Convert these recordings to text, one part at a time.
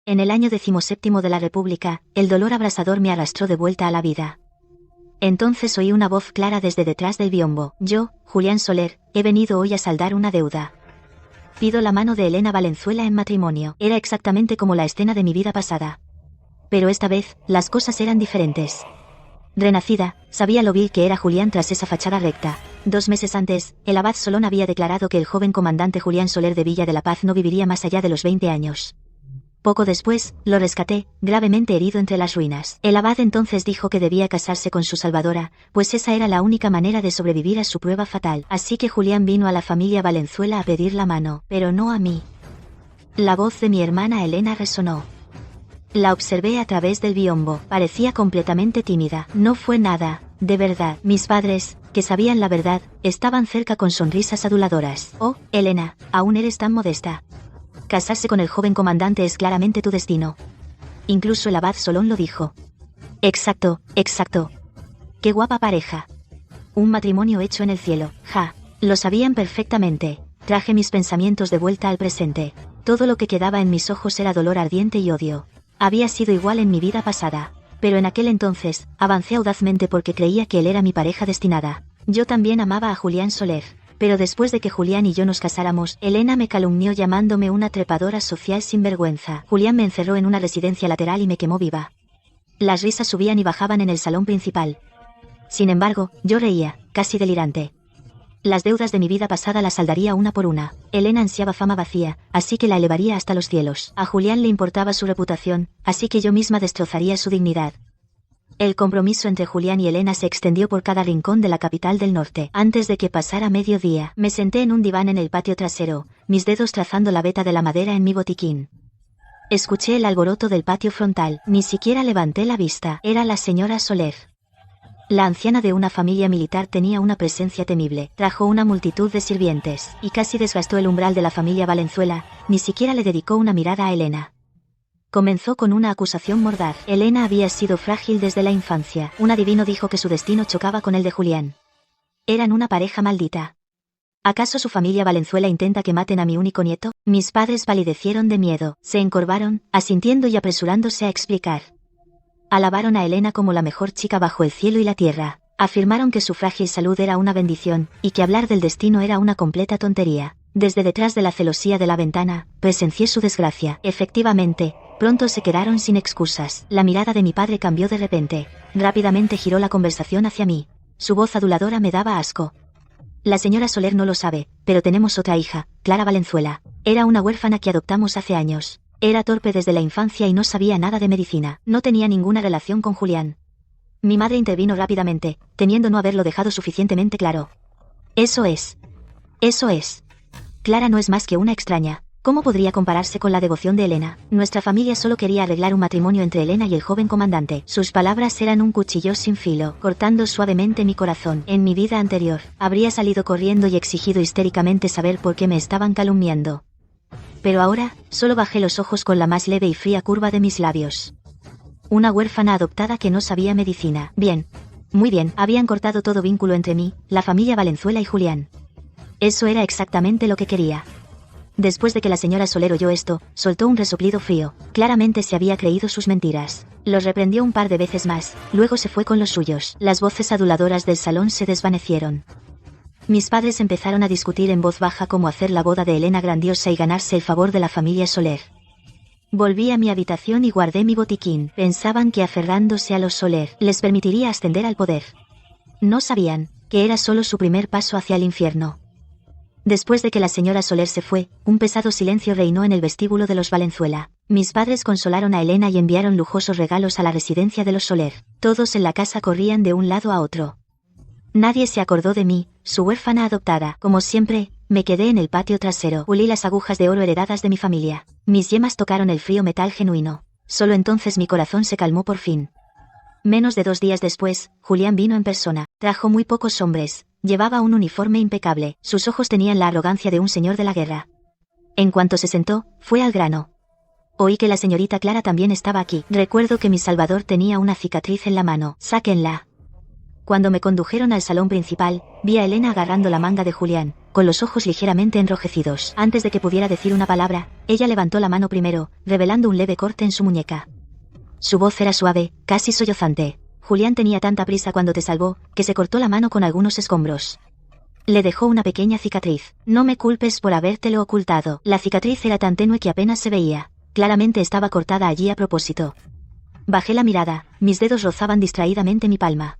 En el año 17 de la República, el dolor abrasador me arrastró de vuelta a la vida. Entonces oí una voz clara desde detrás del biombo. Yo, Julián Soler, he venido hoy a saldar una deuda. Pido la mano de Elena Valenzuela en matrimonio. Era exactamente como la escena de mi vida pasada. Pero esta vez, las cosas eran diferentes. Renacida, sabía lo vil que era Julián tras esa fachada recta. 2 meses antes, el abad Solón había declarado que el joven comandante Julián Soler de Villa de la Paz no viviría más allá de los 20 años. Poco después, lo rescaté, gravemente herido entre las ruinas. El abad entonces dijo que debía casarse con su salvadora, pues esa era la única manera de sobrevivir a su prueba fatal. Así que Julián vino a la familia Valenzuela a pedir la mano, pero no a mí. La voz de mi hermana Elena resonó. La observé a través del biombo. Parecía completamente tímida. No fue nada, de verdad. Mis padres, que sabían la verdad, estaban cerca con sonrisas aduladoras. Oh, Elena, aún eres tan modesta. Casarse con el joven comandante es claramente tu destino. Incluso el abad Solón lo dijo. Exacto, exacto. Qué guapa pareja. Un matrimonio hecho en el cielo. Ja, lo sabían perfectamente. Traje mis pensamientos de vuelta al presente. Todo lo que quedaba en mis ojos era dolor ardiente y odio. Había sido igual en mi vida pasada. Pero en aquel entonces, avancé audazmente porque creía que él era mi pareja destinada. Yo también amaba a Julián Soler. Pero después de que Julián y yo nos casáramos, Elena me calumnió llamándome una trepadora social sin vergüenza. Julián me encerró en una residencia lateral y me quemó viva. Las risas subían y bajaban en el salón principal. Sin embargo, yo reía, casi delirante. Las deudas de mi vida pasada las saldaría una por una. Elena ansiaba fama vacía, así que la elevaría hasta los cielos. A Julián le importaba su reputación, así que yo misma destrozaría su dignidad. El compromiso entre Julián y Elena se extendió por cada rincón de la capital del norte. Antes de que pasara mediodía, me senté en un diván en el patio trasero, mis dedos trazando la veta de la madera en mi botiquín. Escuché el alboroto del patio frontal, ni siquiera levanté la vista. Era la señora Soler. La anciana de una familia militar tenía una presencia temible. Trajo una multitud de sirvientes, y casi desgastó el umbral de la familia Valenzuela. Ni siquiera le dedicó una mirada a Elena. Comenzó con una acusación mordaz. Elena había sido frágil desde la infancia. Un adivino dijo que su destino chocaba con el de Julián. Eran una pareja maldita. ¿Acaso su familia Valenzuela intenta que maten a mi único nieto? Mis padres palidecieron de miedo, se encorvaron, asintiendo y apresurándose a explicar. Alabaron a Elena como la mejor chica bajo el cielo y la tierra. Afirmaron que su frágil salud era una bendición, y que hablar del destino era una completa tontería. Desde detrás de la celosía de la ventana, presencié su desgracia. Efectivamente, pronto se quedaron sin excusas. La mirada de mi padre cambió de repente. Rápidamente giró la conversación hacia mí. Su voz aduladora me daba asco. La señora Soler no lo sabe, pero tenemos otra hija, Clara Valenzuela. Era una huérfana que adoptamos hace años. Era torpe desde la infancia y no sabía nada de medicina. No tenía ninguna relación con Julián. Mi madre intervino rápidamente, temiendo no haberlo dejado suficientemente claro. Eso es. Clara no es más que una extraña. ¿Cómo podría compararse con la devoción de Elena? Nuestra familia solo quería arreglar un matrimonio entre Elena y el joven comandante. Sus palabras eran un cuchillo sin filo, cortando suavemente mi corazón. En mi vida anterior, habría salido corriendo y exigido histéricamente saber por qué me estaban calumniando. Pero ahora, solo bajé los ojos con la más leve y fría curva de mis labios. Una huérfana adoptada que no sabía medicina. Bien. Muy bien, habían cortado todo vínculo entre mí, la familia Valenzuela y Julián. Eso era exactamente lo que quería. Después de que la señora Soler oyó esto, soltó un resoplido frío. Claramente se había creído sus mentiras. Los reprendió un par de veces más, luego se fue con los suyos. Las voces aduladoras del salón se desvanecieron. Mis padres empezaron a discutir en voz baja cómo hacer la boda de Elena grandiosa y ganarse el favor de la familia Soler. Volví a mi habitación y guardé mi botiquín. Pensaban que aferrándose a los Soler les permitiría ascender al poder. No sabían que era solo su primer paso hacia el infierno. Después de que la señora Soler se fue, un pesado silencio reinó en el vestíbulo de los Valenzuela. Mis padres consolaron a Elena y enviaron lujosos regalos a la residencia de los Soler. Todos en la casa corrían de un lado a otro. Nadie se acordó de mí, su huérfana adoptada. Como siempre, me quedé en el patio trasero. Pulí las agujas de oro heredadas de mi familia. Mis yemas tocaron el frío metal genuino. Solo entonces mi corazón se calmó por fin. Menos de 2 días después, Julián vino en persona. Trajo muy pocos hombres. Llevaba un uniforme impecable. Sus ojos tenían la arrogancia de un señor de la guerra. En cuanto se sentó, fue al grano. Oí que la señorita Clara también estaba aquí. Recuerdo que mi salvador tenía una cicatriz en la mano. Sáquenla. Cuando me condujeron al salón principal, vi a Elena agarrando la manga de Julián, con los ojos ligeramente enrojecidos. Antes de que pudiera decir una palabra, ella levantó la mano primero, revelando un leve corte en su muñeca. Su voz era suave, casi sollozante. Julián tenía tanta prisa cuando te salvó, que se cortó la mano con algunos escombros. Le dejó una pequeña cicatriz. No me culpes por habértelo ocultado. La cicatriz era tan tenue que apenas se veía. Claramente estaba cortada allí a propósito. Bajé la mirada, mis dedos rozaban distraídamente mi palma.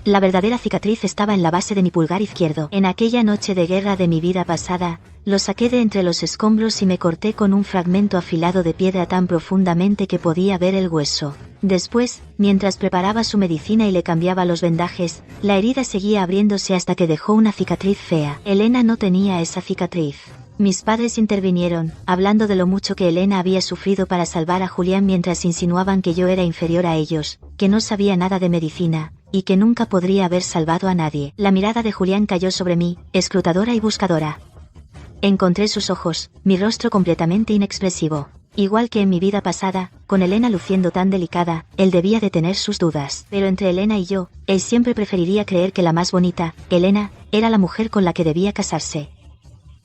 La verdadera cicatriz estaba en la base de mi pulgar izquierdo. En aquella noche de guerra de mi vida pasada, lo saqué de entre los escombros y me corté con un fragmento afilado de piedra tan profundamente que podía ver el hueso. Después, mientras preparaba su medicina y le cambiaba los vendajes, la herida seguía abriéndose hasta que dejó una cicatriz fea. Elena no tenía esa cicatriz. Mis padres intervinieron, hablando de lo mucho que Elena había sufrido para salvar a Julián mientras insinuaban que yo era inferior a ellos, que no sabía nada de medicina, y que nunca podría haber salvado a nadie. La mirada de Julián cayó sobre mí, escrutadora y buscadora. Encontré sus ojos, mi rostro completamente inexpresivo. Igual que en mi vida pasada, con Elena luciendo tan delicada, él debía de tener sus dudas. Pero entre Elena y yo, él siempre preferiría creer que la más bonita, Elena, era la mujer con la que debía casarse.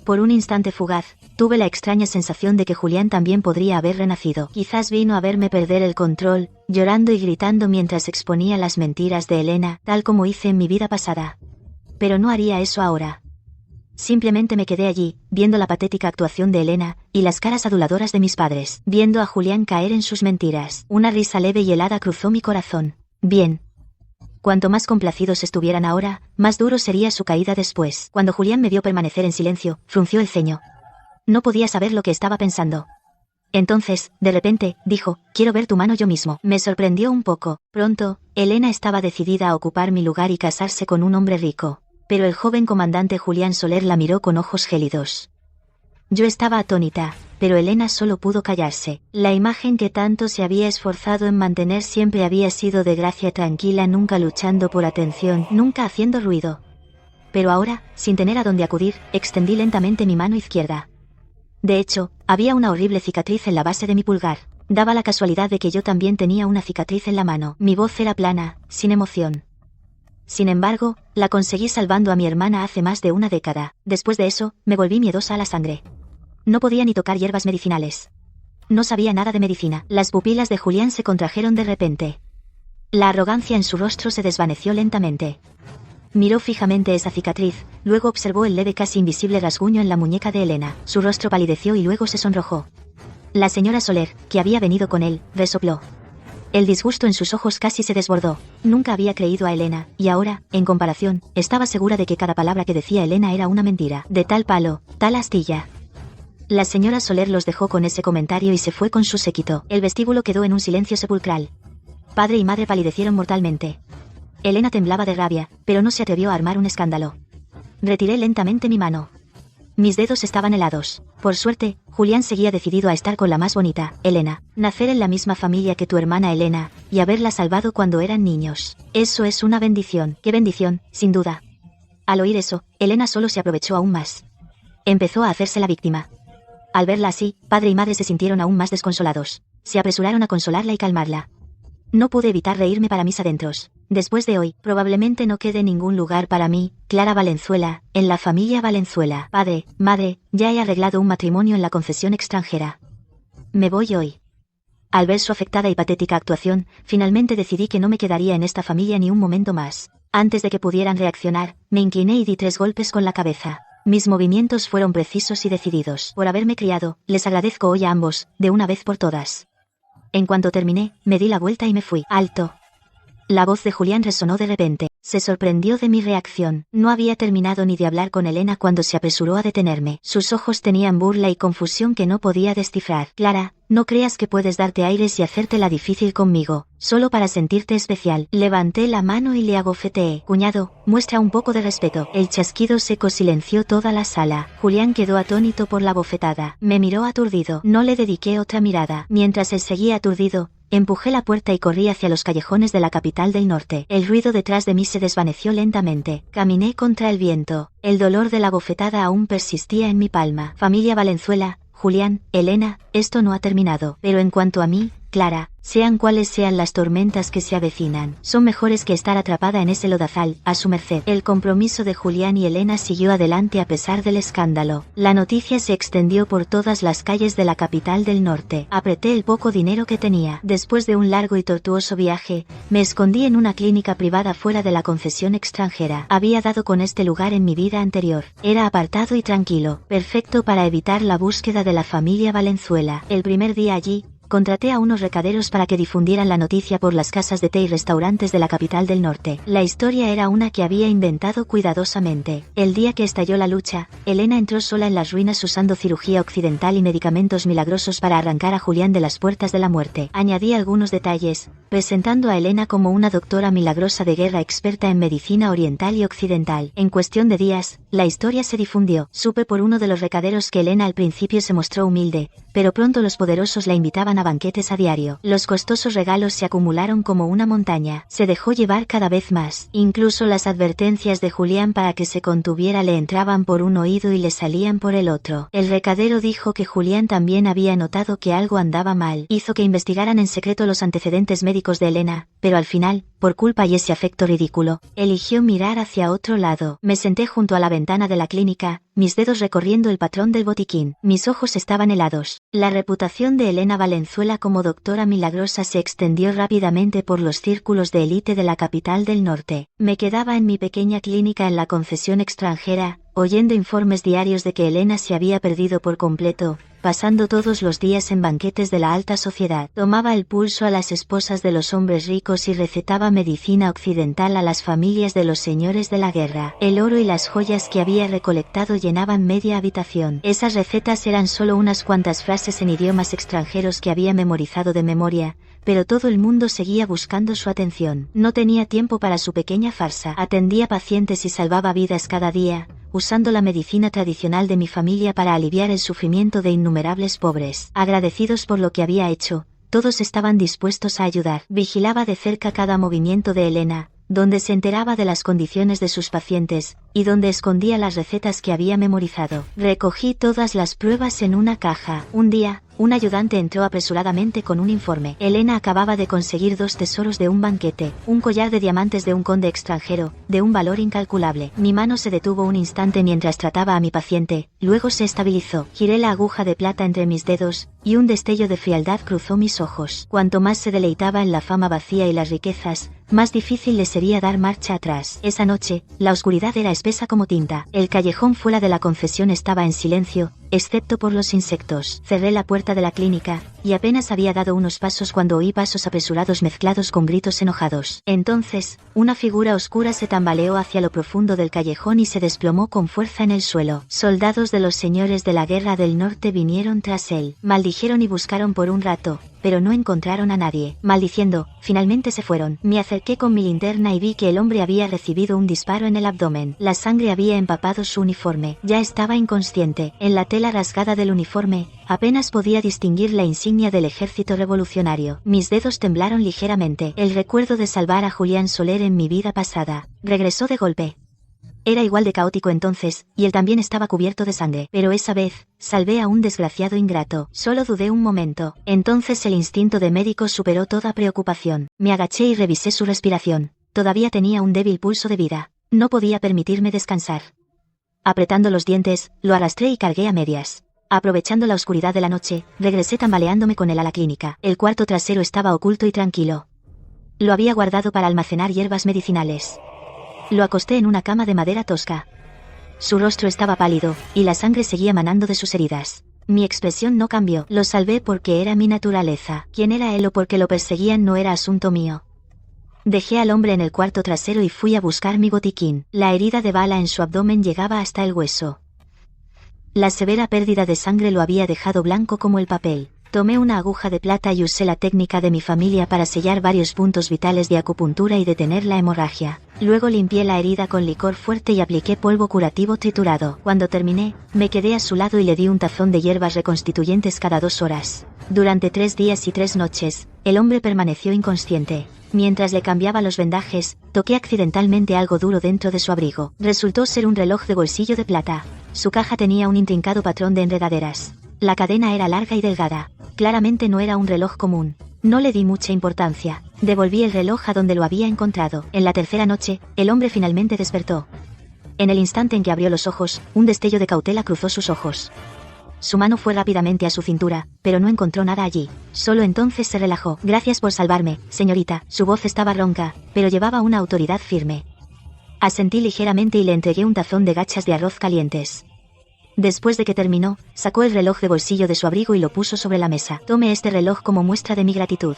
Por un instante fugaz, tuve la extraña sensación de que Julián también podría haber renacido. Quizás vino a verme perder el control, llorando y gritando mientras exponía las mentiras de Elena, tal como hice en mi vida pasada. Pero no haría eso ahora. Simplemente me quedé allí, viendo la patética actuación de Elena, y las caras aduladoras de mis padres, viendo a Julián caer en sus mentiras. Una risa leve y helada cruzó mi corazón. Bien. Cuanto más complacidos estuvieran ahora, más duro sería su caída después. Cuando Julián me vio permanecer en silencio, frunció el ceño. No podía saber lo que estaba pensando. Entonces, de repente, dijo, quiero ver tu mano yo mismo. Me sorprendió un poco. Pronto, Elena estaba decidida a ocupar mi lugar y casarse con un hombre rico. Pero el joven comandante Julián Soler la miró con ojos gélidos. Yo estaba atónita, pero Elena solo pudo callarse. La imagen que tanto se había esforzado en mantener siempre había sido de Gracia tranquila, nunca luchando por atención, nunca haciendo ruido. Pero ahora, sin tener a dónde acudir, extendí lentamente mi mano izquierda. De hecho, había una horrible cicatriz en la base de mi pulgar. Daba la casualidad de que yo también tenía una cicatriz en la mano. Mi voz era plana, sin emoción. Sin embargo, la conseguí salvando a mi hermana hace más de una década. Después de eso, me volví miedosa a la sangre. No podía ni tocar hierbas medicinales. No sabía nada de medicina. Las pupilas de Julián se contrajeron de repente. La arrogancia en su rostro se desvaneció lentamente. Miró fijamente esa cicatriz, luego observó el leve casi invisible rasguño en la muñeca de Elena. Su rostro palideció y luego se sonrojó. La señora Soler, que había venido con él, resopló. El disgusto en sus ojos casi se desbordó. Nunca había creído a Elena, y ahora, en comparación, estaba segura de que cada palabra que decía Elena era una mentira. De tal palo, tal astilla. La señora Soler los dejó con ese comentario y se fue con su séquito. El vestíbulo quedó en un silencio sepulcral. Padre y madre palidecieron mortalmente. Elena temblaba de rabia, pero no se atrevió a armar un escándalo. Retiré lentamente mi mano. Mis dedos estaban helados. Por suerte, Julián seguía decidido a estar con la más bonita, Elena. Nacer en la misma familia que tu hermana Elena, y haberla salvado cuando eran niños. Eso es una bendición. ¡Qué bendición, sin duda! Al oír eso, Elena solo se aprovechó aún más. Empezó a hacerse la víctima. Al verla así, padre y madre se sintieron aún más desconsolados. Se apresuraron a consolarla y calmarla. No pude evitar reírme para mis adentros. Después de hoy, probablemente no quede ningún lugar para mí, Clara Valenzuela, en la familia Valenzuela. Padre, madre, ya he arreglado un matrimonio en la concesión extranjera. Me voy hoy. Al ver su afectada y patética actuación, finalmente decidí que no me quedaría en esta familia ni un momento más. Antes de que pudieran reaccionar, me incliné y di 3 golpes con la cabeza. Mis movimientos fueron precisos y decididos. Por haberme criado, les agradezco hoy a ambos, de una vez por todas. En cuanto terminé, me di la vuelta y me fui. ¡Alto! La voz de Julián resonó de repente. Se sorprendió de mi reacción. No había terminado ni de hablar con Elena cuando se apresuró a detenerme. Sus ojos tenían burla y confusión que no podía descifrar. Clara, no creas que puedes darte aires y hacértela difícil conmigo, solo para sentirte especial. Levanté la mano y le abofeteé. Cuñado, muestra un poco de respeto. El chasquido seco silenció toda la sala. Julián quedó atónito por la bofetada. Me miró aturdido. No le dediqué otra mirada. Mientras él seguía aturdido, empujé la puerta y corrí hacia los callejones de la capital del norte. El ruido detrás de mí se desvaneció lentamente. Caminé contra el viento. El dolor de la bofetada aún persistía en mi palma. Familia Valenzuela, Julián, Elena, esto no ha terminado. Pero en cuanto a mí, Clara, sean cuales sean las tormentas que se avecinan, son mejores que estar atrapada en ese lodazal, a su merced. El compromiso de Julián y Elena siguió adelante a pesar del escándalo. La noticia se extendió por todas las calles de la capital del norte. Apreté el poco dinero que tenía. Después de un largo y tortuoso viaje, me escondí en una clínica privada fuera de la concesión extranjera. Había dado con este lugar en mi vida anterior. Era apartado y tranquilo, perfecto para evitar la búsqueda de la familia Valenzuela. El primer día allí, contraté a unos recaderos para que difundieran la noticia por las casas de té y restaurantes de la capital del norte. La historia era una que había inventado cuidadosamente. El día que estalló la lucha, Elena entró sola en las ruinas usando cirugía occidental y medicamentos milagrosos para arrancar a Julián de las puertas de la muerte. Añadí algunos detalles, presentando a Elena como una doctora milagrosa de guerra experta en medicina oriental y occidental. En cuestión de días, la historia se difundió. Supe por uno de los recaderos que Elena al principio se mostró humilde, pero pronto los poderosos la invitaban a banquetes a diario. Los costosos regalos se acumularon como una montaña. Se dejó llevar cada vez más. Incluso las advertencias de Julián para que se contuviera le entraban por un oído y le salían por el otro. El recadero dijo que Julián también había notado que algo andaba mal. Hizo que investigaran en secreto los antecedentes médicos de Elena, pero al final, por culpa y ese afecto ridículo, eligió mirar hacia otro lado. Me senté junto a la ventana de la clínica, mis dedos recorriendo el patrón del botiquín. Mis ojos estaban helados. La reputación de Elena Valenzuela como doctora milagrosa se extendió rápidamente por los círculos de élite de la capital del norte. Me quedaba en mi pequeña clínica en la concesión extranjera, oyendo informes diarios de que Elena se había perdido por completo, pasando todos los días en banquetes de la alta sociedad. Tomaba el pulso a las esposas de los hombres ricos y recetaba medicina occidental a las familias de los señores de la guerra. El oro y las joyas que había recolectado llenaban media habitación. Esas recetas eran solo unas cuantas frases en idiomas extranjeros que había memorizado de memoria, pero todo el mundo seguía buscando su atención. No tenía tiempo para su pequeña farsa. Atendía pacientes y salvaba vidas cada día, usando la medicina tradicional de mi familia para aliviar el sufrimiento de innumerables pobres. Agradecidos por lo que había hecho, todos estaban dispuestos a ayudar. Vigilaba de cerca cada movimiento de Elena, donde se enteraba de las condiciones de sus pacientes, y donde escondía las recetas que había memorizado. Recogí todas las pruebas en una caja. Un día, un ayudante entró apresuradamente con un informe. Elena acababa de conseguir 2 tesoros de un banquete, un collar de diamantes de un conde extranjero, de un valor incalculable. Mi mano se detuvo un instante mientras trataba a mi paciente, luego se estabilizó. Giré la aguja de plata entre mis dedos, y un destello de frialdad cruzó mis ojos. Cuanto más se deleitaba en la fama vacía y las riquezas, más difícil le sería dar marcha atrás. Esa noche, la oscuridad era espesa como tinta. El callejón fuera de la concesión estaba en silencio, excepto por los insectos. Cerré la puerta de la clínica, y apenas había dado unos pasos cuando oí pasos apresurados mezclados con gritos enojados. Entonces, una figura oscura se tambaleó hacia lo profundo del callejón y se desplomó con fuerza en el suelo. Soldados de los señores de la guerra del norte vinieron tras él. Maldijeron y buscaron por un rato, pero no encontraron a nadie. Maldiciendo, finalmente se fueron. Me acerqué con mi linterna y vi que el hombre había recibido un disparo en el abdomen. La sangre había empapado su uniforme. Ya estaba inconsciente. En la tela rasgada del uniforme, apenas podía distinguir la insignia del ejército revolucionario. Mis dedos temblaron ligeramente. El recuerdo de salvar a Julián Soler en mi vida pasada regresó de golpe. Era igual de caótico entonces, y él también estaba cubierto de sangre. Pero esa vez, salvé a un desgraciado ingrato. Solo dudé un momento. Entonces el instinto de médico superó toda preocupación. Me agaché y revisé su respiración. Todavía tenía un débil pulso de vida. No podía permitirme descansar. Apretando los dientes, lo arrastré y cargué a medias. Aprovechando la oscuridad de la noche, regresé tambaleándome con él a la clínica. El cuarto trasero estaba oculto y tranquilo. Lo había guardado para almacenar hierbas medicinales. Lo acosté en una cama de madera tosca. Su rostro estaba pálido, y la sangre seguía manando de sus heridas. Mi expresión no cambió. Lo salvé porque era mi naturaleza. Quién era él o por qué lo perseguían no era asunto mío. Dejé al hombre en el cuarto trasero y fui a buscar mi botiquín. La herida de bala en su abdomen llegaba hasta el hueso. La severa pérdida de sangre lo había dejado blanco como el papel. Tomé una aguja de plata y usé la técnica de mi familia para sellar varios puntos vitales de acupuntura y detener la hemorragia. Luego limpié la herida con licor fuerte y apliqué polvo curativo triturado. Cuando terminé, me quedé a su lado y le di un tazón de hierbas reconstituyentes cada 2 horas. Durante 3 días y 3 noches, el hombre permaneció inconsciente. Mientras le cambiaba los vendajes, toqué accidentalmente algo duro dentro de su abrigo. Resultó ser un reloj de bolsillo de plata. Su caja tenía un intrincado patrón de enredaderas. La cadena era larga y delgada. Claramente no era un reloj común. No le di mucha importancia. Devolví el reloj a donde lo había encontrado. En la tercera noche, el hombre finalmente despertó. En el instante en que abrió los ojos, un destello de cautela cruzó sus ojos. Su mano fue rápidamente a su cintura, pero no encontró nada allí. Solo entonces se relajó. Gracias por salvarme, señorita. Su voz estaba ronca, pero llevaba una autoridad firme. Asentí ligeramente y le entregué un tazón de gachas de arroz calientes. Después de que terminó, sacó el reloj de bolsillo de su abrigo y lo puso sobre la mesa. Tome este reloj como muestra de mi gratitud.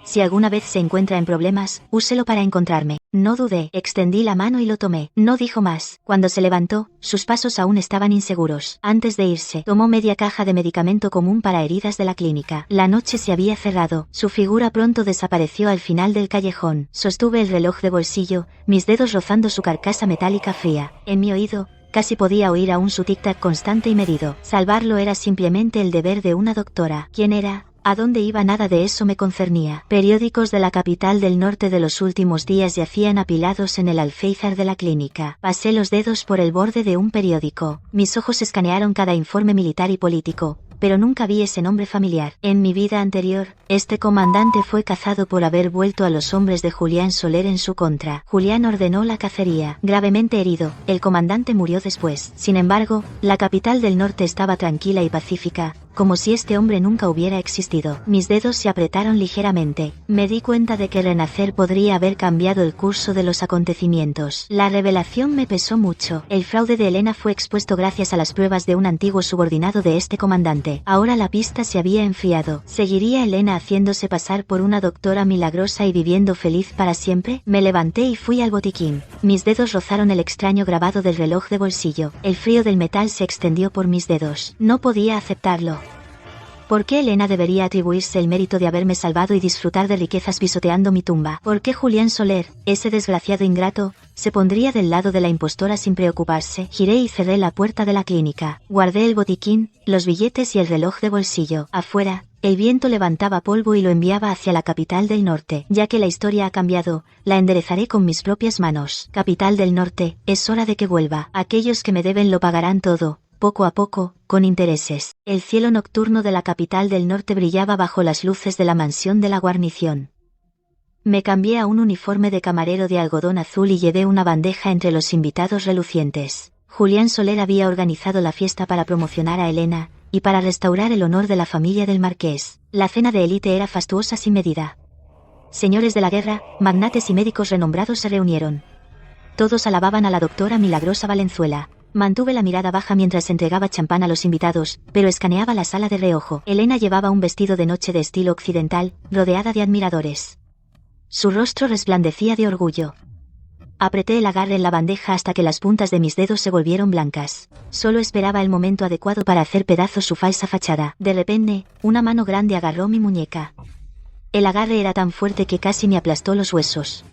Si alguna vez se encuentra en problemas, úselo para encontrarme. No dudé, extendí la mano y lo tomé. No dijo más. Cuando se levantó, sus pasos aún estaban inseguros. Antes de irse, tomó media caja de medicamento común para heridas de la clínica. La noche se había cerrado. Su figura pronto desapareció al final del callejón. Sostuve el reloj de bolsillo, mis dedos rozando su carcasa metálica fría. En mi oído, casi podía oír aún su tic-tac constante y medido. Salvarlo era simplemente el deber de una doctora. ¿Quién era? ¿A dónde iba? Nada de eso me concernía. Periódicos de la capital del norte de los últimos días yacían apilados en el alféizar de la clínica. Pasé los dedos por el borde de un periódico. Mis ojos escanearon cada informe militar y político, pero nunca vi ese nombre familiar. En mi vida anterior, este comandante fue cazado por haber vuelto a los hombres de Julián Soler en su contra. Julián ordenó la cacería. Gravemente herido, el comandante murió después. Sin embargo, la capital del norte estaba tranquila y pacífica, como si este hombre nunca hubiera existido. Mis dedos se apretaron ligeramente. Me di cuenta de que renacer podría haber cambiado el curso de los acontecimientos. La revelación me pesó mucho. El fraude de Elena fue expuesto gracias a las pruebas de un antiguo subordinado de este comandante. Ahora la pista se había enfriado. ¿Seguiría Elena haciéndose pasar por una doctora milagrosa y viviendo feliz para siempre? Me levanté y fui al botiquín. Mis dedos rozaron el extraño grabado del reloj de bolsillo. El frío del metal se extendió por mis dedos. No podía aceptarlo. ¿Por qué Elena debería atribuirse el mérito de haberme salvado y disfrutar de riquezas pisoteando mi tumba? ¿Por qué Julián Soler, ese desgraciado ingrato, se pondría del lado de la impostora sin preocuparse? Giré y cerré la puerta de la clínica. Guardé el botiquín, los billetes y el reloj de bolsillo. Afuera, el viento levantaba polvo y lo enviaba hacia la capital del norte. Ya que la historia ha cambiado, la enderezaré con mis propias manos. Capital del norte, es hora de que vuelva. Aquellos que me deben lo pagarán todo, poco a poco, con intereses. El cielo nocturno de la capital del norte brillaba bajo las luces de la mansión de la guarnición. Me cambié a un uniforme de camarero de algodón azul y llevé una bandeja entre los invitados relucientes. Julián Soler había organizado la fiesta para promocionar a Elena, y para restaurar el honor de la familia del marqués. La cena de élite era fastuosa sin medida. Señores de la guerra, magnates y médicos renombrados se reunieron. Todos alababan a la doctora Milagrosa Valenzuela. Mantuve la mirada baja mientras entregaba champán a los invitados, pero escaneaba la sala de reojo. Elena llevaba un vestido de noche de estilo occidental, rodeada de admiradores. Su rostro resplandecía de orgullo. Apreté el agarre en la bandeja hasta que las puntas de mis dedos se volvieron blancas. Solo esperaba el momento adecuado para hacer pedazos su falsa fachada. De repente, una mano grande agarró mi muñeca. El agarre era tan fuerte que casi me aplastó los huesos.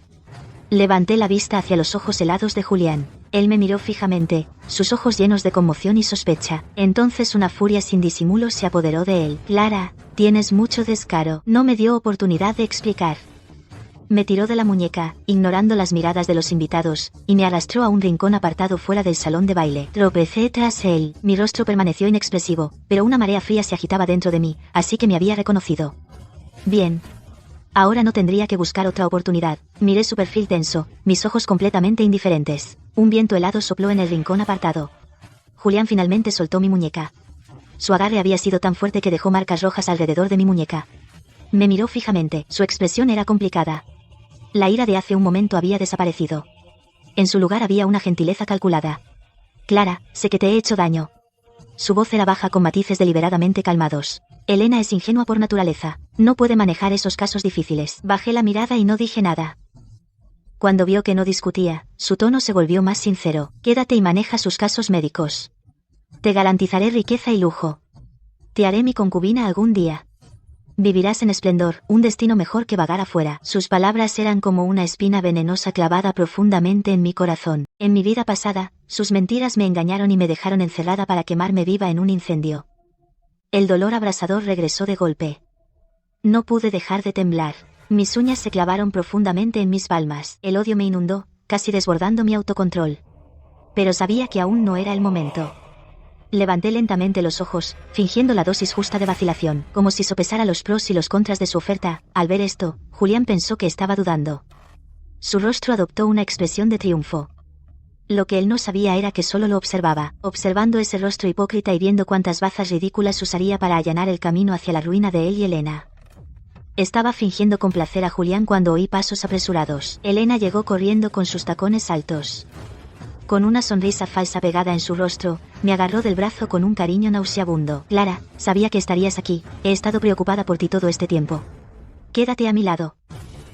Levanté la vista hacia los ojos helados de Julián. Él me miró fijamente, sus ojos llenos de conmoción y sospecha. Entonces una furia sin disimulo se apoderó de él. Clara, tienes mucho descaro. No me dio oportunidad de explicar. Me tiró de la muñeca, ignorando las miradas de los invitados, y me arrastró a un rincón apartado fuera del salón de baile. Tropecé tras él. Mi rostro permaneció inexpresivo, pero una marea fría se agitaba dentro de mí, así que me había reconocido. Bien. Ahora no tendría que buscar otra oportunidad. Miré su perfil tenso, mis ojos completamente indiferentes. Un viento helado sopló en el rincón apartado. Julián finalmente soltó mi muñeca. Su agarre había sido tan fuerte que dejó marcas rojas alrededor de mi muñeca. Me miró fijamente, su expresión era complicada. La ira de hace un momento había desaparecido. En su lugar había una gentileza calculada. Clara, sé que te he hecho daño. Su voz era baja con matices deliberadamente calmados. Elena es ingenua por naturaleza. No puede manejar esos casos difíciles. Bajé la mirada y no dije nada. Cuando vio que no discutía, su tono se volvió más sincero. Quédate y maneja sus casos médicos. Te garantizaré riqueza y lujo. Te haré mi concubina algún día. Vivirás en esplendor, un destino mejor que vagar afuera. Sus palabras eran como una espina venenosa clavada profundamente en mi corazón. En mi vida pasada, sus mentiras me engañaron y me dejaron encerrada para quemarme viva en un incendio. El dolor abrasador regresó de golpe. No pude dejar de temblar. Mis uñas se clavaron profundamente en mis palmas. El odio me inundó, casi desbordando mi autocontrol. Pero sabía que aún no era el momento. Levanté lentamente los ojos, fingiendo la dosis justa de vacilación, como si sopesara los pros y los contras de su oferta. Al ver esto, Julián pensó que estaba dudando. Su rostro adoptó una expresión de triunfo. Lo que él no sabía era que solo lo observaba, observando ese rostro hipócrita y viendo cuántas bazas ridículas usaría para allanar el camino hacia la ruina de él y Elena. Estaba fingiendo complacer a Julián cuando oí pasos apresurados. Elena llegó corriendo con sus tacones altos. Con una sonrisa falsa pegada en su rostro, me agarró del brazo con un cariño nauseabundo. Clara, sabía que estarías aquí, he estado preocupada por ti todo este tiempo. Quédate a mi lado.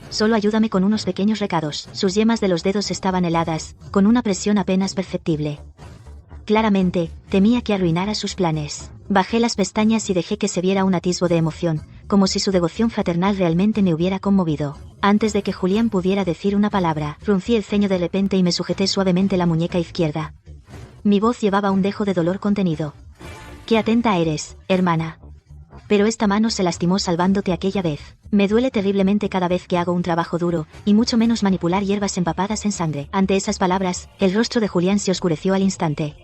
Solo ayúdame con unos pequeños recados. Sus yemas de los dedos estaban heladas, con una presión apenas perceptible. Claramente, temía que arruinara sus planes. Bajé las pestañas y dejé que se viera un atisbo de emoción, como si su devoción fraternal realmente me hubiera conmovido. Antes de que Julián pudiera decir una palabra, fruncí el ceño de repente y me sujeté suavemente la muñeca izquierda. Mi voz llevaba un dejo de dolor contenido. «Qué atenta eres, hermana. Pero esta mano se lastimó salvándote aquella vez. Me duele terriblemente cada vez que hago un trabajo duro, y mucho menos manipular hierbas empapadas en sangre». Ante esas palabras, el rostro de Julián se oscureció al instante.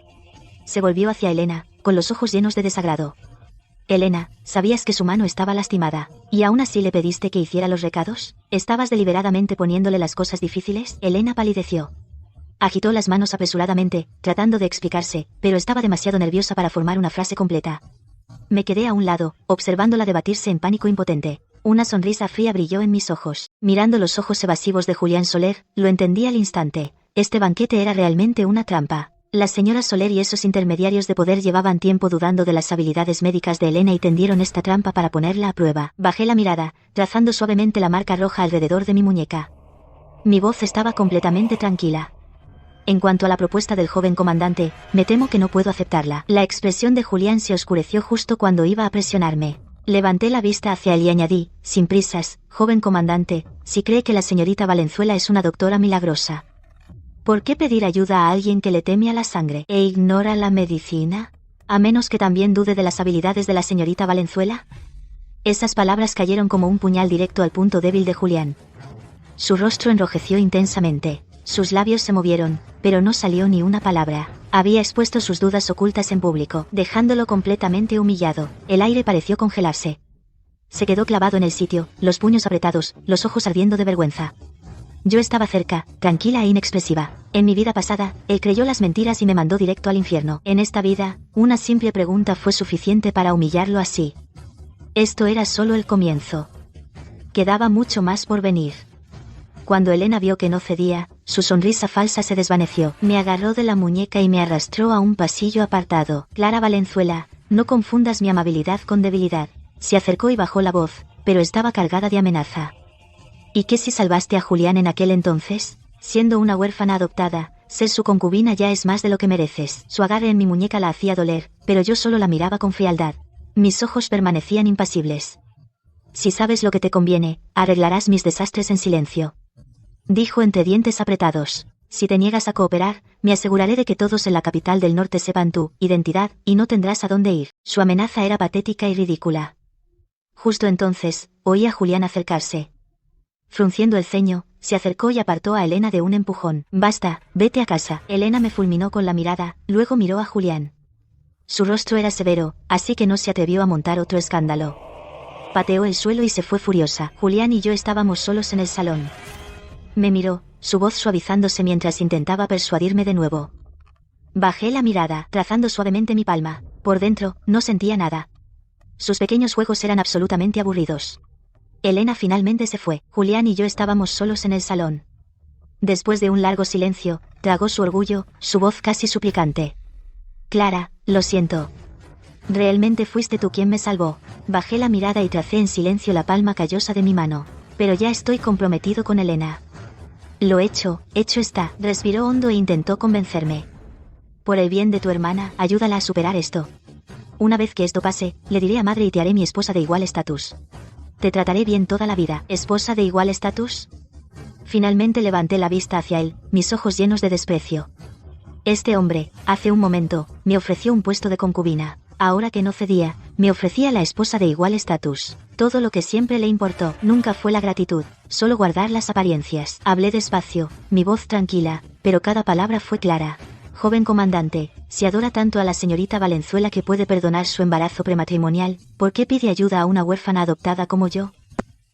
Se volvió hacia Elena, con los ojos llenos de desagrado. «Elena, ¿sabías que su mano estaba lastimada? ¿Y aún así le pediste que hiciera los recados? ¿Estabas deliberadamente poniéndole las cosas difíciles?» Elena palideció. Agitó las manos apresuradamente, tratando de explicarse, pero estaba demasiado nerviosa para formar una frase completa. Me quedé a un lado, observándola debatirse en pánico impotente. Una sonrisa fría brilló en mis ojos. Mirando los ojos evasivos de Julián Soler, lo entendí al instante. Este banquete era realmente una trampa. La señora Soler y esos intermediarios de poder llevaban tiempo dudando de las habilidades médicas de Elena y tendieron esta trampa para ponerla a prueba. Bajé la mirada, trazando suavemente la marca roja alrededor de mi muñeca. Mi voz estaba completamente tranquila. En cuanto a la propuesta del joven comandante, me temo que no puedo aceptarla. La expresión de Julián se oscureció justo cuando iba a presionarme. Levanté la vista hacia él y añadí, sin prisas, joven comandante, si cree que la señorita Valenzuela es una doctora milagrosa, ¿por qué pedir ayuda a alguien que le teme a la sangre e ignora la medicina? A menos que también dude de las habilidades de la señorita Valenzuela. Esas palabras cayeron como un puñal directo al punto débil de Julián. Su rostro enrojeció intensamente. Sus labios se movieron, pero no salió ni una palabra. Había expuesto sus dudas ocultas en público, dejándolo completamente humillado. El aire pareció congelarse. Se quedó clavado en el sitio, los puños apretados, los ojos ardiendo de vergüenza. Yo estaba cerca, tranquila e inexpresiva. En mi vida pasada, él creyó las mentiras y me mandó directo al infierno. En esta vida, una simple pregunta fue suficiente para humillarlo así. Esto era solo el comienzo. Quedaba mucho más por venir. Cuando Elena vio que no cedía, su sonrisa falsa se desvaneció. Me agarró de la muñeca y me arrastró a un pasillo apartado. Clara Valenzuela, no confundas mi amabilidad con debilidad. Se acercó y bajó la voz, pero estaba cargada de amenaza. ¿Y qué si salvaste a Julián en aquel entonces? Siendo una huérfana adoptada, ser su concubina ya es más de lo que mereces. Su agarre en mi muñeca la hacía doler, pero yo solo la miraba con frialdad. Mis ojos permanecían impasibles. Si sabes lo que te conviene, arreglarás mis desastres en silencio, dijo entre dientes apretados. Si te niegas a cooperar, me aseguraré de que todos en la capital del norte sepan tu identidad, y no tendrás a dónde ir. Su amenaza era patética y ridícula. Justo entonces, oí a Julián acercarse. Frunciendo el ceño, se acercó y apartó a Elena de un empujón. Basta, vete a casa. Elena me fulminó con la mirada, luego miró a Julián. Su rostro era severo, así que no se atrevió a montar otro escándalo. Pateó el suelo y se fue furiosa. Julián y yo estábamos solos en el salón. Me miró, su voz suavizándose mientras intentaba persuadirme de nuevo. Bajé la mirada, trazando suavemente mi palma. Por dentro, no sentía nada. Sus pequeños juegos eran absolutamente aburridos. Elena finalmente se fue. Julián y yo estábamos solos en el salón. Después de un largo silencio, tragó su orgullo, su voz casi suplicante. Clara, lo siento. Realmente fuiste tú quien me salvó. Bajé la mirada y tracé en silencio la palma callosa de mi mano. Pero ya estoy comprometido con Elena. Lo hecho está. Respiró hondo e intentó convencerme. Por el bien de tu hermana, ayúdala a superar esto. Una vez que esto pase, le diré a madre y te haré mi esposa de igual estatus. Te trataré bien toda la vida. ¿Esposa de igual estatus? Finalmente levanté la vista hacia él, mis ojos llenos de desprecio. Este hombre, hace un momento, me ofreció un puesto de concubina. Ahora que no cedía, me ofrecía la esposa de igual estatus. Todo lo que siempre le importó nunca fue la gratitud, solo guardar las apariencias. Hablé despacio, mi voz tranquila, pero cada palabra fue clara. Joven comandante, Si adora tanto a la señorita Valenzuela que puede perdonar su embarazo prematrimonial, ¿por qué pide ayuda a una huérfana adoptada como yo?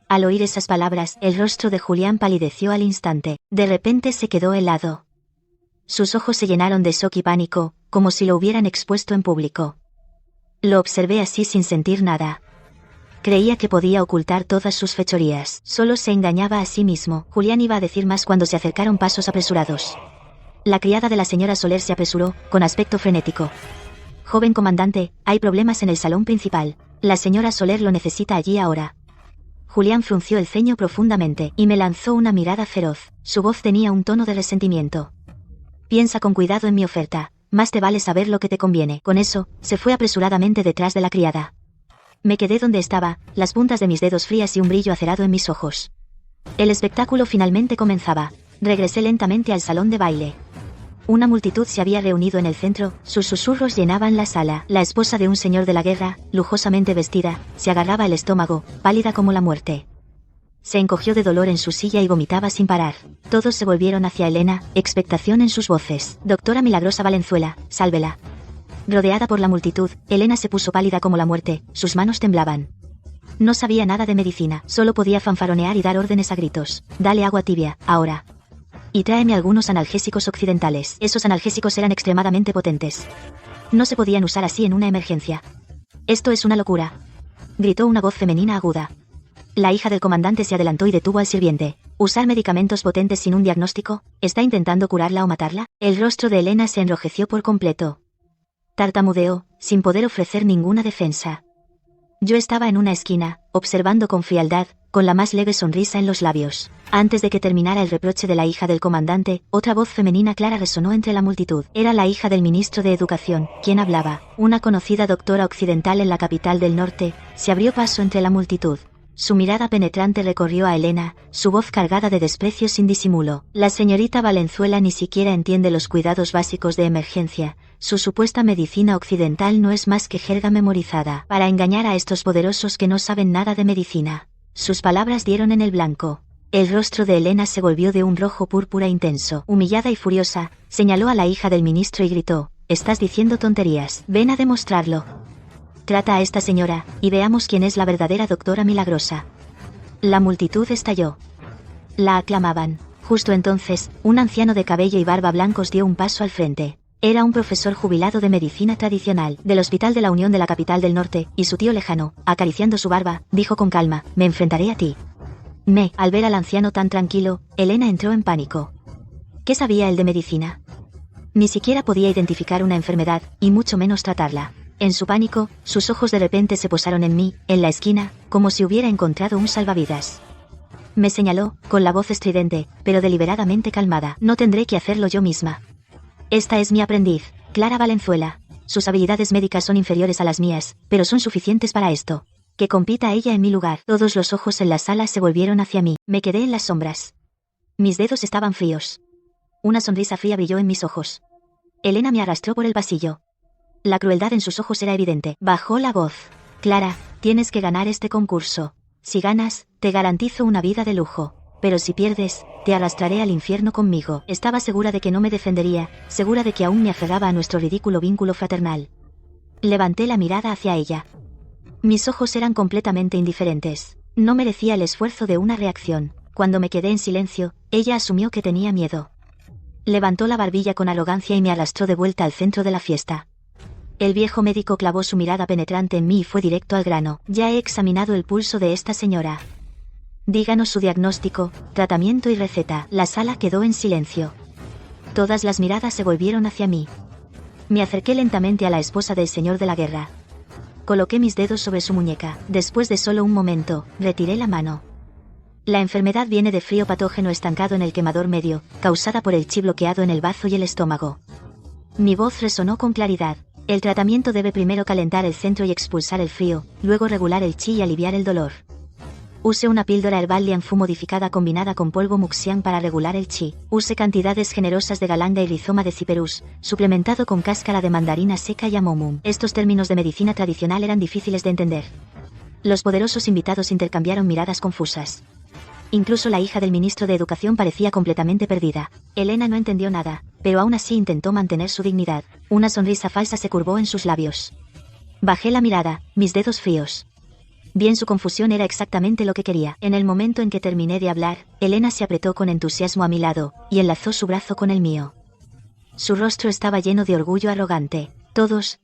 Al oír esas palabras, el rostro de Julián palideció al instante. De repente se quedó helado. Sus ojos se llenaron de shock y pánico, como si lo hubieran expuesto en público. Lo observé así sin sentir nada. Creía que podía ocultar todas sus fechorías. Solo se engañaba a sí mismo. Julián iba a decir más cuando se acercaron pasos apresurados. La criada de la señora Soler se apresuró, con aspecto frenético. Joven comandante, hay problemas en el salón principal. La señora Soler lo necesita allí ahora. Julián frunció el ceño profundamente, y me lanzó una mirada feroz. Su voz tenía un tono de resentimiento. Piensa con cuidado en mi oferta. Más te vale saber lo que te conviene. Con eso, se fue apresuradamente detrás de la criada. Me quedé donde estaba, las puntas de mis dedos frías y un brillo acerado en mis ojos. El espectáculo finalmente comenzaba. Regresé lentamente al salón de baile. Una multitud se había reunido en el centro, sus susurros llenaban la sala. La esposa de un señor de la guerra, lujosamente vestida, se agarraba el estómago, pálida como la muerte. Se encogió de dolor en su silla y vomitaba sin parar. Todos se volvieron hacia Elena, expectación en sus voces. Doctora Milagrosa Valenzuela, sálvela. Rodeada por la multitud, Elena se puso pálida como la muerte, sus manos temblaban. No sabía nada de medicina, solo podía fanfaronear y dar órdenes a gritos. Dale agua tibia, ahora. Y tráeme algunos analgésicos occidentales. Esos analgésicos eran extremadamente potentes. No se podían usar así en una emergencia. Esto es una locura. Gritó una voz femenina aguda. La hija del comandante se adelantó y detuvo al sirviente. ¿Usar medicamentos potentes sin un diagnóstico? ¿Está intentando curarla o matarla? El rostro de Elena se enrojeció por completo. Tartamudeó, sin poder ofrecer ninguna defensa. Yo estaba en una esquina, observando con frialdad, con la más leve sonrisa en los labios. Antes de que terminara el reproche de la hija del comandante, otra voz femenina clara resonó entre la multitud. Era la hija del ministro de Educación, quien hablaba. Una conocida doctora occidental en la capital del norte, se abrió paso entre la multitud. Su mirada penetrante recorrió a Elena, su voz cargada de desprecio sin disimulo. La señorita Valenzuela ni siquiera entiende los cuidados básicos de emergencia. Su supuesta medicina occidental no es más que jerga memorizada para engañar a estos poderosos que no saben nada de medicina. Sus palabras dieron en el blanco. El rostro de Elena se volvió de un rojo púrpura intenso. Humillada y furiosa, señaló a la hija del ministro y gritó: «Estás diciendo tonterías. Ven a demostrarlo. Trata a esta señora, y veamos quién es la verdadera doctora Milagrosa». La multitud estalló. La aclamaban. Justo entonces, un anciano de cabello y barba blancos dio un paso al frente. Era un profesor jubilado de medicina tradicional, del Hospital de la Unión de la capital del norte, y su tío lejano, acariciando su barba, dijo con calma: «Me enfrentaré a ti». Al ver al anciano tan tranquilo, Elena entró en pánico. ¿Qué sabía él de medicina? Ni siquiera podía identificar una enfermedad, y mucho menos tratarla. En su pánico, sus ojos de repente se posaron en mí, en la esquina, como si hubiera encontrado un salvavidas. Me señaló, con la voz estridente, pero deliberadamente calmada: «No tendré que hacerlo yo misma. Esta es mi aprendiz, Clara Valenzuela. Sus habilidades médicas son inferiores a las mías, pero son suficientes para esto. Que compita ella en mi lugar». Todos los ojos en la sala se volvieron hacia mí. Me quedé en las sombras. Mis dedos estaban fríos. Una sonrisa fría brilló en mis ojos. Elena me arrastró por el pasillo. La crueldad en sus ojos era evidente. Bajó la voz. «Clara, tienes que ganar este concurso. Si ganas, te garantizo una vida de lujo. Pero si pierdes, te arrastraré al infierno conmigo». Estaba segura de que no me defendería, segura de que aún me aferraba a nuestro ridículo vínculo fraternal. Levanté la mirada hacia ella. Mis ojos eran completamente indiferentes. No merecía el esfuerzo de una reacción. Cuando me quedé en silencio, ella asumió que tenía miedo. Levantó la barbilla con arrogancia y me arrastró de vuelta al centro de la fiesta. El viejo médico clavó su mirada penetrante en mí y fue directo al grano. «Ya he examinado el pulso de esta señora. Díganos su diagnóstico, tratamiento y receta». La sala quedó en silencio. Todas las miradas se volvieron hacia mí. Me acerqué lentamente a la esposa del señor de la guerra. Coloqué mis dedos sobre su muñeca. Después de solo un momento, retiré la mano. La enfermedad viene de frío patógeno estancado en el quemador medio, causada por el chi bloqueado en el bazo y el estómago. Mi voz resonó con claridad. El tratamiento debe primero calentar el centro y expulsar el frío, luego regular el chi y aliviar el dolor. Use una píldora herbal Lianfu modificada combinada con polvo Muxian para regular el chi. Use cantidades generosas de galanga y rizoma de ciperus, suplementado con cáscara de mandarina seca y amomum. Estos términos de medicina tradicional eran difíciles de entender. Los poderosos invitados intercambiaron miradas confusas. Incluso la hija del ministro de Educación parecía completamente perdida. Elena no entendió nada, pero aún así intentó mantener su dignidad. Una sonrisa falsa se curvó en sus labios. Bajé la mirada, mis dedos fríos. Bien, su confusión era exactamente lo que quería. En el momento en que terminé de hablar, Elena se apretó con entusiasmo a mi lado, y enlazó su brazo con el mío. Su rostro estaba lleno de orgullo arrogante.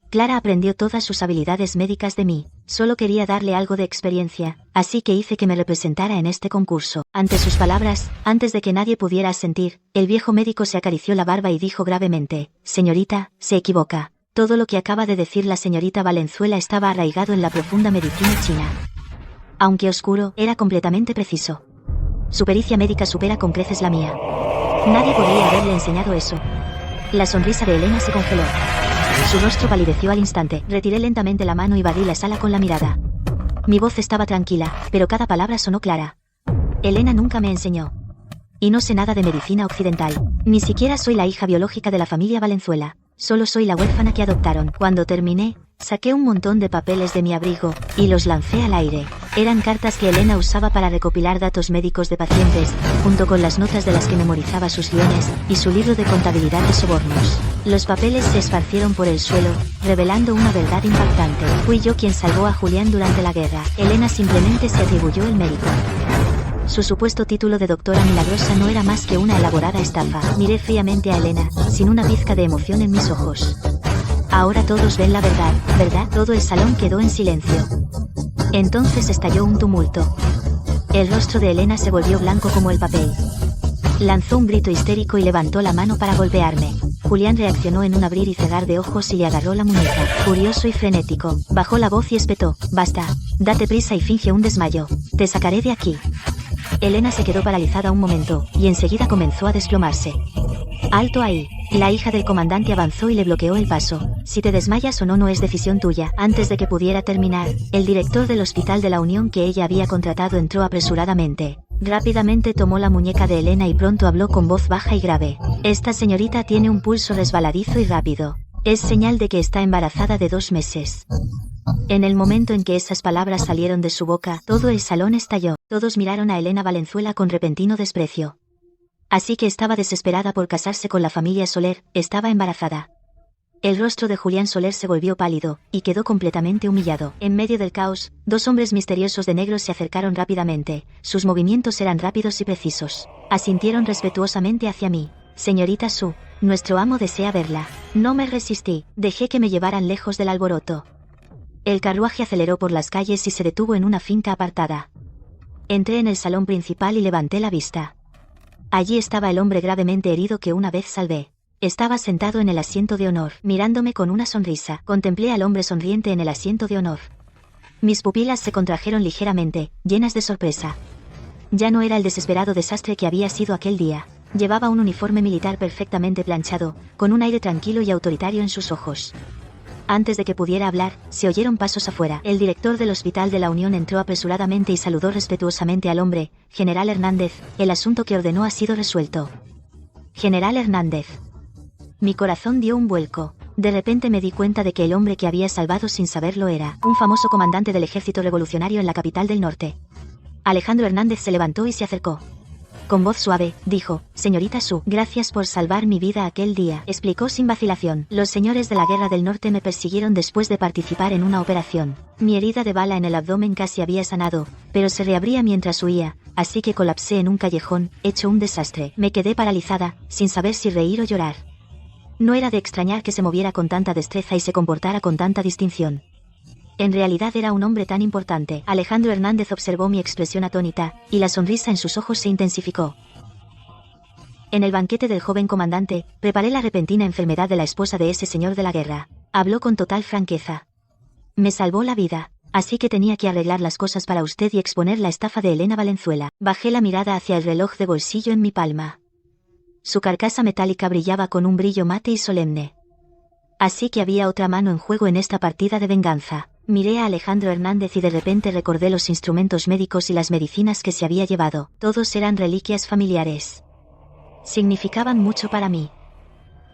Clara aprendió todas sus habilidades médicas de mí. Solo quería darle algo de experiencia, así que hice que me representara en este concurso. Ante sus palabras, antes de que nadie pudiera asentir, el viejo médico se acarició la barba y dijo gravemente: señorita, se equivoca. Todo lo que acaba de decir la señorita Valenzuela estaba arraigado en la profunda medicina china. Aunque oscuro, era completamente preciso. Su pericia médica supera con creces la mía. Nadie podría haberle enseñado eso. La sonrisa de Elena se congeló. Su rostro palideció al instante. Retiré lentamente la mano y barrí la sala con la mirada. Mi voz estaba tranquila, pero cada palabra sonó clara. Elena nunca me enseñó. Y no sé nada de medicina occidental. Ni siquiera soy la hija biológica de la familia Valenzuela. Solo soy la huérfana que adoptaron. Cuando terminé, saqué un montón de papeles de mi abrigo, y los lancé al aire. Eran cartas que Elena usaba para recopilar datos médicos de pacientes, junto con las notas de las que memorizaba sus guiones, y su libro de contabilidad de sobornos. Los papeles se esparcieron por el suelo, revelando una verdad impactante. Fui yo quien salvó a Julián durante la guerra. Elena simplemente se atribuyó el mérito. Su supuesto título de doctora milagrosa no era más que una elaborada estafa. Miré fríamente a Elena, sin una pizca de emoción en mis ojos. Ahora todos ven la verdad, ¿verdad? Todo el salón quedó en silencio. Entonces estalló un tumulto. El rostro de Elena se volvió blanco como el papel. Lanzó un grito histérico y levantó la mano para golpearme. Julián reaccionó en un abrir y cerrar de ojos y le agarró la muñeca. Furioso y frenético, bajó la voz y espetó: basta, date prisa y finge un desmayo. Te sacaré de aquí. Elena se quedó paralizada un momento, y enseguida comenzó a desplomarse. Alto ahí. La hija del comandante avanzó y le bloqueó el paso. Si te desmayas o no, no es decisión tuya. Antes de que pudiera terminar, el director del Hospital de la Unión que ella había contratado entró apresuradamente. Rápidamente tomó la muñeca de Elena y pronto habló con voz baja y grave. Esta señorita tiene un pulso resbaladizo y rápido. Es señal de que está embarazada de 2 meses. En el momento en que esas palabras salieron de su boca, todo el salón estalló. Todos miraron a Elena Valenzuela con repentino desprecio. Así que estaba desesperada por casarse con la familia Soler, estaba embarazada. El rostro de Julián Soler se volvió pálido, y quedó completamente humillado. En medio del caos, 2 hombres misteriosos de negro se acercaron rápidamente. Sus movimientos eran rápidos y precisos. Asintieron respetuosamente hacia mí. Señorita Su, nuestro amo desea verla. No me resistí, dejé que me llevaran lejos del alboroto. El carruaje aceleró por las calles y se detuvo en una finca apartada. Entré en el salón principal y levanté la vista. Allí estaba el hombre gravemente herido que una vez salvé. Estaba sentado en el asiento de honor, mirándome con una sonrisa. Contemplé al hombre sonriente en el asiento de honor. Mis pupilas se contrajeron ligeramente, llenas de sorpresa. Ya no era el desesperado desastre que había sido aquel día. Llevaba un uniforme militar perfectamente planchado, con un aire tranquilo y autoritario en sus ojos. Antes de que pudiera hablar, se oyeron pasos afuera. El director del Hospital de la Unión entró apresuradamente y saludó respetuosamente al hombre. General Hernández, el asunto que ordenó ha sido resuelto. General Hernández. Mi corazón dio un vuelco. De repente me di cuenta de que el hombre que había salvado sin saberlo era un famoso comandante del ejército revolucionario en la capital del norte. Alejandro Hernández se levantó y se acercó. Con voz suave, dijo: señorita Su, gracias por salvar mi vida aquel día. Explicó sin vacilación: los señores de la Guerra del Norte me persiguieron después de participar en una operación. Mi herida de bala en el abdomen casi había sanado, pero se reabría mientras huía, así que colapsé en un callejón, hecho un desastre. Me quedé paralizada, sin saber si reír o llorar. No era de extrañar que se moviera con tanta destreza y se comportara con tanta distinción. En realidad era un hombre tan importante. Alejandro Hernández observó mi expresión atónita, y la sonrisa en sus ojos se intensificó. En el banquete del joven comandante, preparé la repentina enfermedad de la esposa de ese señor de la guerra. Habló con total franqueza. Me salvó la vida, así que tenía que arreglar las cosas para usted y exponer la estafa de Elena Valenzuela. Bajé la mirada hacia el reloj de bolsillo en mi palma. Su carcasa metálica brillaba con un brillo mate y solemne. Así que había otra mano en juego en esta partida de venganza. Miré a Alejandro Hernández y de repente recordé los instrumentos médicos y las medicinas que se había llevado. Todos eran reliquias familiares. Significaban mucho para mí.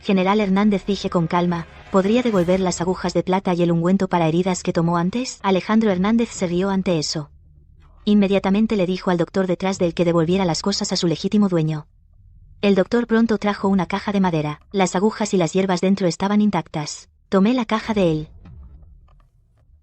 General Hernández, dije con calma, ¿podría devolver las agujas de plata y el ungüento para heridas que tomó antes? Alejandro Hernández se rió ante eso. Inmediatamente le dijo al doctor detrás de él que devolviera las cosas a su legítimo dueño. El doctor pronto trajo una caja de madera. Las agujas y las hierbas dentro estaban intactas. Tomé la caja de él.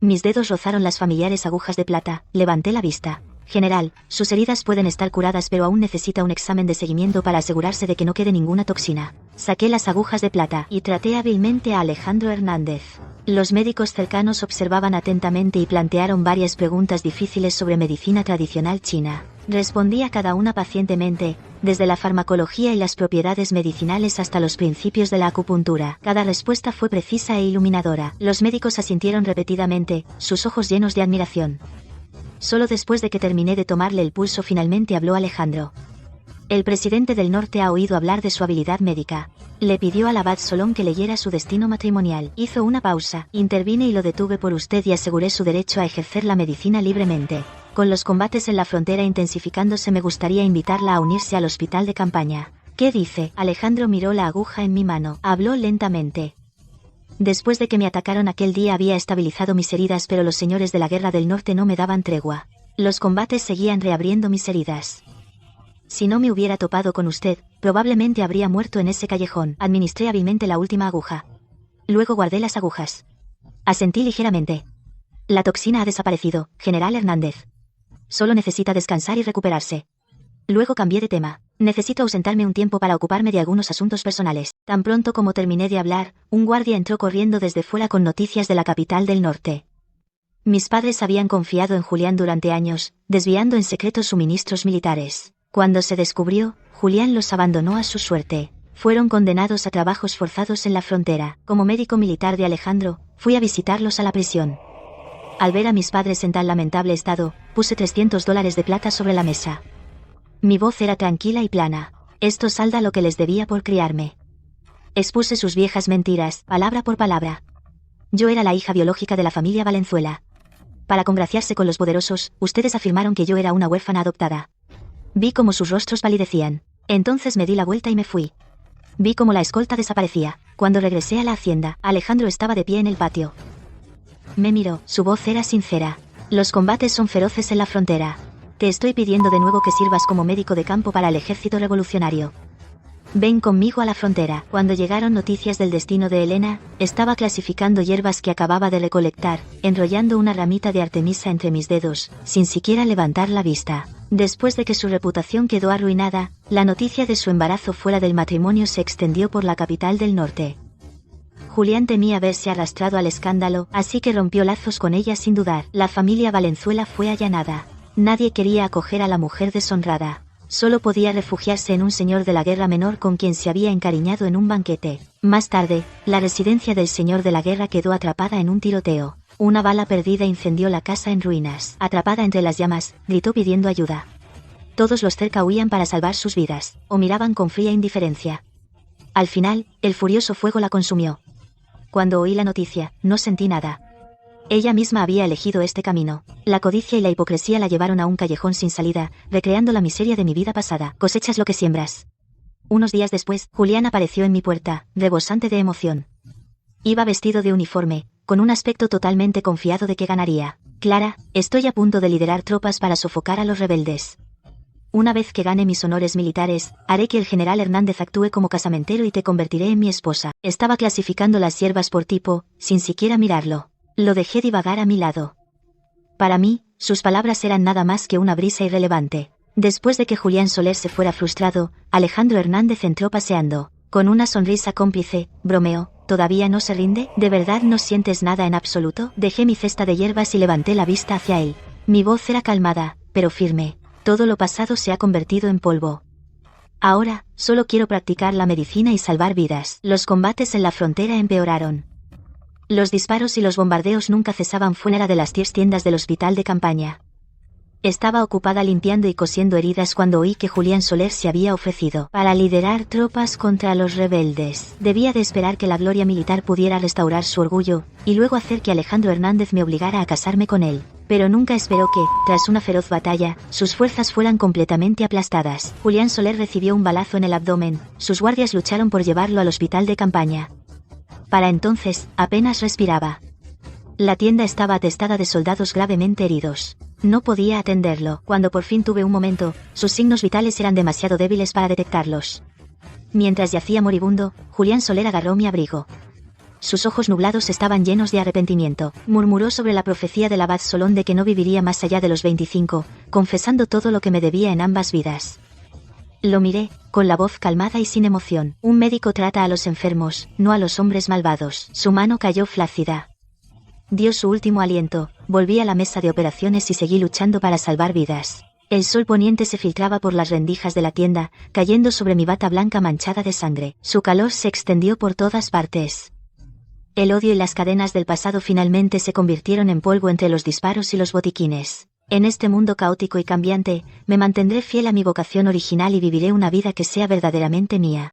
Mis dedos rozaron las familiares agujas de plata. Levanté la vista. General, sus heridas pueden estar curadas, pero aún necesita un examen de seguimiento para asegurarse de que no quede ninguna toxina. Saqué las agujas de plata y traté hábilmente a Alejandro Hernández. Los médicos cercanos observaban atentamente y plantearon varias preguntas difíciles sobre medicina tradicional china. Respondí a cada una pacientemente, desde la farmacología y las propiedades medicinales hasta los principios de la acupuntura. Cada respuesta fue precisa e iluminadora. Los médicos asintieron repetidamente, sus ojos llenos de admiración. Solo después de que terminé de tomarle el pulso finalmente habló Alejandro. El presidente del norte ha oído hablar de su habilidad médica. Le pidió al abad Solón que leyera su destino matrimonial. Hizo una pausa. Intervine y lo detuve por usted y aseguré su derecho a ejercer la medicina libremente. Con los combates en la frontera intensificándose, me gustaría invitarla a unirse al hospital de campaña. ¿Qué dice? Alejandro miró la aguja en mi mano. Habló lentamente. Después de que me atacaron aquel día había estabilizado mis heridas, pero los señores de la guerra del norte no me daban tregua. Los combates seguían reabriendo mis heridas. Si no me hubiera topado con usted, probablemente habría muerto en ese callejón. Administré hábilmente la última aguja. Luego guardé las agujas. Asentí ligeramente. La toxina ha desaparecido, General Hernández. Solo necesita descansar y recuperarse. Luego cambié de tema. Necesito ausentarme un tiempo para ocuparme de algunos asuntos personales. Tan pronto como terminé de hablar, un guardia entró corriendo desde fuera con noticias de la capital del norte. Mis padres habían confiado en Julián durante años, desviando en secreto suministros militares. Cuando se descubrió, Julián los abandonó a su suerte. Fueron condenados a trabajos forzados en la frontera. Como médico militar de Alejandro, fui a visitarlos a la prisión. Al ver a mis padres en tan lamentable estado, puse $300 de plata sobre la mesa. Mi voz era tranquila y plana. Esto salda lo que les debía por criarme. Expuse sus viejas mentiras, palabra por palabra. Yo era la hija biológica de la familia Valenzuela. Para congraciarse con los poderosos, ustedes afirmaron que yo era una huérfana adoptada. Vi cómo sus rostros palidecían. Entonces me di la vuelta y me fui. Vi cómo la escolta desaparecía. Cuando regresé a la hacienda, Alejandro estaba de pie en el patio. Me miró, su voz era sincera. Los combates son feroces en la frontera. Te estoy pidiendo de nuevo que sirvas como médico de campo para el ejército revolucionario. Ven conmigo a la frontera. Cuando llegaron noticias del destino de Elena, estaba clasificando hierbas que acababa de recolectar, enrollando una ramita de Artemisa entre mis dedos, sin siquiera levantar la vista. Después de que su reputación quedó arruinada, la noticia de su embarazo fuera del matrimonio se extendió por la capital del norte. Julián temía verse arrastrado al escándalo, así que rompió lazos con ella sin dudar. La familia Valenzuela fue allanada. Nadie quería acoger a la mujer deshonrada. Solo podía refugiarse en un señor de la guerra menor con quien se había encariñado en un banquete. Más tarde, la residencia del señor de la guerra quedó atrapada en un tiroteo. Una bala perdida incendió la casa en ruinas. Atrapada entre las llamas, gritó pidiendo ayuda. Todos los cerca huían para salvar sus vidas, o miraban con fría indiferencia. Al final, el furioso fuego la consumió. Cuando oí la noticia, no sentí nada. Ella misma había elegido este camino. La codicia y la hipocresía la llevaron a un callejón sin salida, recreando la miseria de mi vida pasada. Cosechas lo que siembras. Unos días después, Julián apareció en mi puerta, rebosante de emoción. Iba vestido de uniforme, con un aspecto totalmente confiado de que ganaría. Clara, estoy a punto de liderar tropas para sofocar a los rebeldes. Una vez que gane mis honores militares, haré que el general Hernández actúe como casamentero y te convertiré en mi esposa. Estaba clasificando las hierbas por tipo, sin siquiera mirarlo. Lo dejé divagar a mi lado. Para mí, sus palabras eran nada más que una brisa irrelevante. Después de que Julián Soler se fuera frustrado, Alejandro Hernández entró paseando. Con una sonrisa cómplice, bromeó, ¿todavía no se rinde? ¿De verdad no sientes nada en absoluto? Dejé mi cesta de hierbas y levanté la vista hacia él. Mi voz era calmada, pero firme. Todo lo pasado se ha convertido en polvo. Ahora, solo quiero practicar la medicina y salvar vidas. Los combates en la frontera empeoraron. Los disparos y los bombardeos nunca cesaban fuera de las 10 tiendas del hospital de campaña. Estaba ocupada limpiando y cosiendo heridas cuando oí que Julián Soler se había ofrecido para liderar tropas contra los rebeldes. Debía de esperar que la gloria militar pudiera restaurar su orgullo, y luego hacer que Alejandro Hernández me obligara a casarme con él. Pero nunca esperó que, tras una feroz batalla, sus fuerzas fueran completamente aplastadas. Julián Soler recibió un balazo en el abdomen, sus guardias lucharon por llevarlo al hospital de campaña. Para entonces, apenas respiraba. La tienda estaba atestada de soldados gravemente heridos. No podía atenderlo. Cuando por fin tuve un momento, sus signos vitales eran demasiado débiles para detectarlos. Mientras yacía moribundo, Julián Soler agarró mi abrigo. Sus ojos nublados estaban llenos de arrepentimiento. Murmuró sobre la profecía del abad Solón de que no viviría más allá de los 25, confesando todo lo que me debía en ambas vidas. Lo miré, con la voz calmada y sin emoción. Un médico trata a los enfermos, no a los hombres malvados. Su mano cayó flácida. Dio su último aliento, volví a la mesa de operaciones y seguí luchando para salvar vidas. El sol poniente se filtraba por las rendijas de la tienda, cayendo sobre mi bata blanca manchada de sangre. Su calor se extendió por todas partes. El odio y las cadenas del pasado finalmente se convirtieron en polvo entre los disparos y los botiquines. En este mundo caótico y cambiante, me mantendré fiel a mi vocación original y viviré una vida que sea verdaderamente mía.